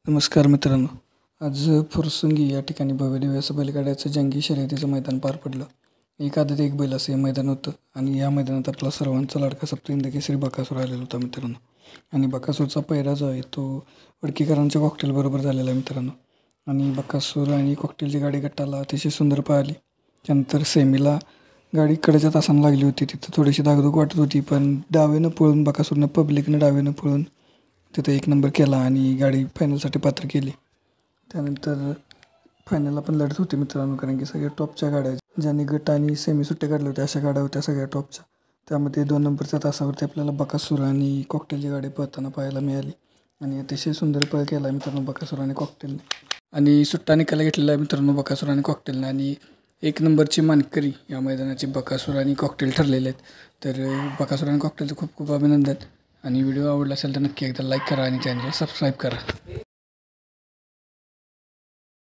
नमस्कार मित्रांनो. आज फुरसुंगी या ठिकाणी भव्यदिव्य असं बैलगाड्याचं जंगी शर्यतीचं मैदान पार पडलं. एक आदत एक बैल असं हे मैदान होतं आणि या मैदानात आपला सर्वांचा लाडका सप्तहिंद केसरी बकासूर आलेला होता मित्रांनो. आणि बकासूरचा पहिरा जो आहे तो वडकीकरांच्या कॉकटेलबरोबर झालेला आहे मित्रांनो. आणि बकासूर आणि कॉकटेलची गाडी गटाला अतिशय सुंदर पळाली. त्यानंतर सेमीला गाडी कडेच्या तासानं लागली होती. तिथं थोडीशी धाकधूक वाटत होती, पण डावीनं पळून बकासूरनं पब्लिकनं डावीनं पळून तिथं एक नंबर केला आणि गाडी फायनलसाठी पात्र केली. त्यानंतर फायनलला पण लढत होती मित्रांनो, कारण की सगळ्या टॉपच्या गाड्या ज्यांनी गट आणि सेमी सुट्टे काढले होते अशा गाड्या होत्या सगळ्या टॉपच्या. त्यामध्ये 2 नंबरच्या तासावरती आपल्याला बकासूर आणि कॉकटेलची गाडी पळताना पाहायला मिळाली आणि अतिशय सुंदर पळ केला आहे मित्रांनो बकासूर आणि कॉकटेलने. आणि सुट्टा निकाल घेतलेला आहे मित्रांनो बकासूर आणि कॉकटेलने. आणि 1 नंबरची मानकरी या मैदानाची बकासूर आणि कॉकटेल ठरलेले आहेत. तर बकासूर आणि कॉकटेलचं खूप खूप अभिनंदन. आणि व्हिडिओ आवडला असेल तर नक्की एकदा लाईक करा आणि चॅनलला सबस्क्राईब करा.